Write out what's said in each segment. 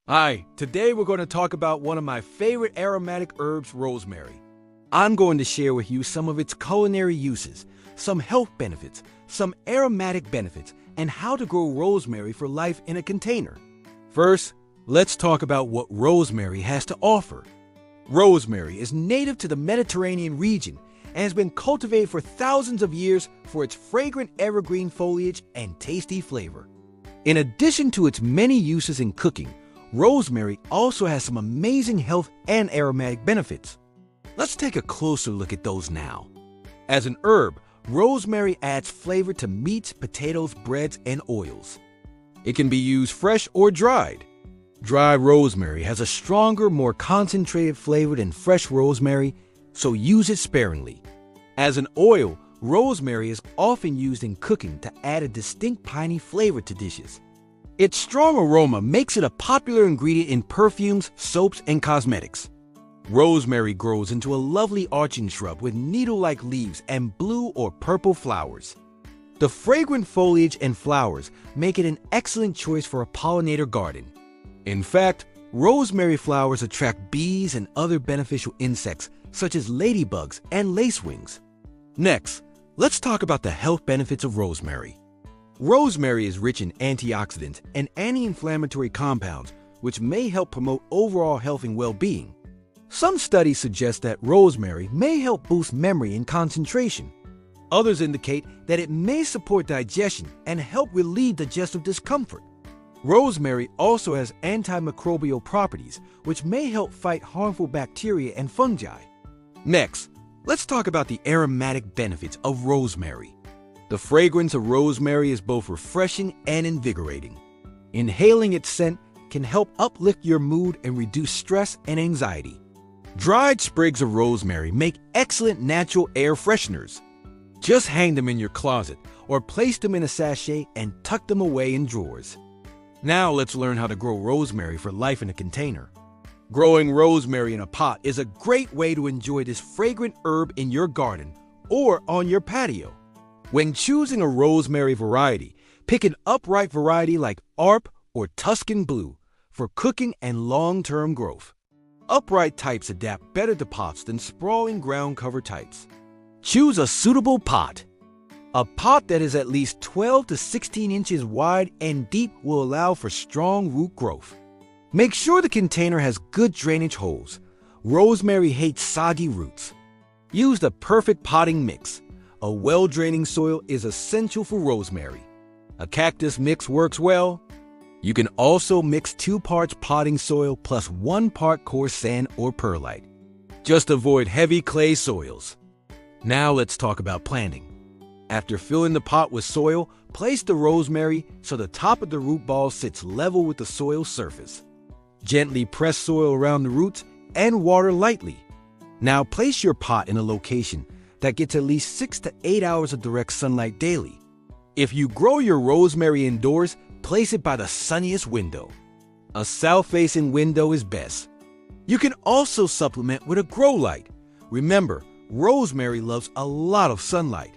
Hi, today we're going to talk about one of my favorite aromatic herbs, rosemary. I'm going to share with you some of its culinary uses, some health benefits, some aromatic benefits, and how to grow rosemary for life in a container. First, let's talk about what rosemary has to offer. Rosemary is native to the Mediterranean region and has been cultivated for thousands of years for its fragrant evergreen foliage and tasty flavor. In addition to its many uses in cooking, rosemary also has some amazing health and aromatic benefits. Let's take a closer look at those now. As an herb, rosemary adds flavor to meats, potatoes, breads, and oils. It can be used fresh or dried. Dry rosemary has a stronger, more concentrated flavor than fresh rosemary, so use it sparingly. As an oil, rosemary is often used in cooking to add a distinct piney flavor to dishes. Its strong aroma makes it a popular ingredient in perfumes, soaps, and cosmetics. Rosemary grows into a lovely arching shrub with needle-like leaves and blue or purple flowers. The fragrant foliage and flowers make it an excellent choice for a pollinator garden. In fact, rosemary flowers attract bees and other beneficial insects such as ladybugs and lacewings. Next, let's talk about the health benefits of rosemary. Rosemary is rich in antioxidants and anti-inflammatory compounds, which may help promote overall health and well-being. Some studies suggest that rosemary may help boost memory and concentration. Others indicate that it may support digestion and help relieve digestive discomfort. Rosemary also has antimicrobial properties, which may help fight harmful bacteria and fungi. Next, let's talk about the aromatic benefits of rosemary. The fragrance of rosemary is both refreshing and invigorating. Inhaling its scent can help uplift your mood and reduce stress and anxiety. Dried sprigs of rosemary make excellent natural air fresheners. Just hang them in your closet or place them in a sachet and tuck them away in drawers. Now let's learn how to grow rosemary for life in a container. Growing rosemary in a pot is a great way to enjoy this fragrant herb in your garden or on your patio. When choosing a rosemary variety, pick an upright variety like ARP or Tuscan Blue for cooking and long-term growth. Upright types adapt better to pots than sprawling ground cover types. Choose a suitable pot. A pot that is at least 12 to 16 inches wide and deep will allow for strong root growth. Make sure the container has good drainage holes. Rosemary hates soggy roots. Use the perfect potting mix. A well-draining soil is essential for rosemary. A cactus mix works well. You can also mix 2 parts potting soil plus 1 part coarse sand or perlite. Just avoid heavy clay soils. Now let's talk about planting. After filling the pot with soil, place the rosemary so the top of the root ball sits level with the soil surface. Gently press soil around the roots and water lightly. Now place your pot in a location that gets at least 6 to 8 hours of direct sunlight daily. If you grow your rosemary indoors, place it by the sunniest window. A south-facing window is best. You can also supplement with a grow light. Remember, rosemary loves a lot of sunlight.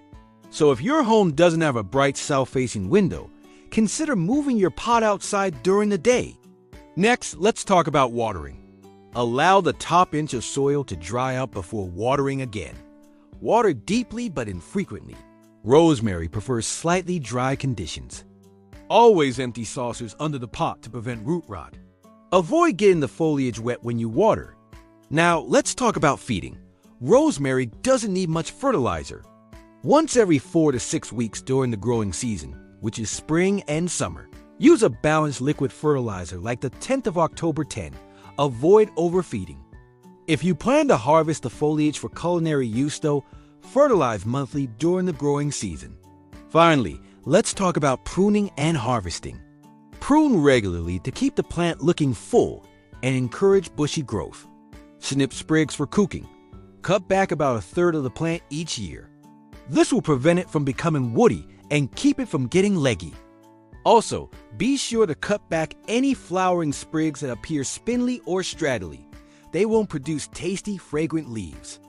So if your home doesn't have a bright south-facing window, consider moving your pot outside during the day. Next, let's talk about watering. Allow the top inch of soil to dry out before watering again. Water deeply but infrequently. Rosemary prefers slightly dry conditions. Always empty saucers under the pot to prevent root rot. Avoid getting the foliage wet when you water. Now, let's talk about feeding. Rosemary doesn't need much fertilizer. Once every 4 to 6 weeks during the growing season, which is spring and summer, use a balanced liquid fertilizer like the 10th of October 10. Avoid overfeeding. If you plan to harvest the foliage for culinary use though, fertilize monthly during the growing season. Finally, let's talk about pruning and harvesting. Prune regularly to keep the plant looking full and encourage bushy growth. Snip sprigs for cooking. Cut back about a third of the plant each year. This will prevent it from becoming woody and keep it from getting leggy. Also, be sure to cut back any flowering sprigs that appear spindly or straggly. They won't produce tasty, fragrant leaves.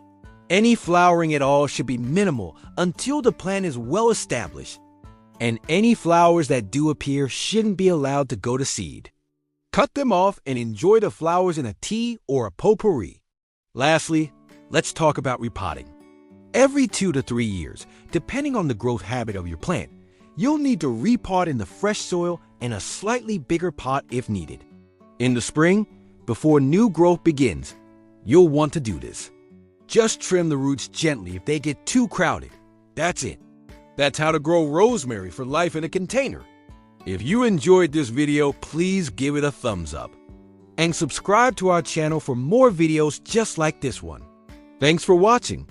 Any flowering at all should be minimal until the plant is well established. And any flowers that do appear shouldn't be allowed to go to seed. Cut them off and enjoy the flowers in a tea or a potpourri. Lastly, let's talk about repotting. Every 2 to 3 years, depending on the growth habit of your plant, you'll need to repot in the fresh soil and a slightly bigger pot if needed. In the spring, before new growth begins, you'll want to do this. Just trim the roots gently if they get too crowded. That's it. That's how to grow rosemary for life in a container. If you enjoyed this video, please give it a thumbs up. And subscribe to our channel for more videos just like this one. Thanks for watching.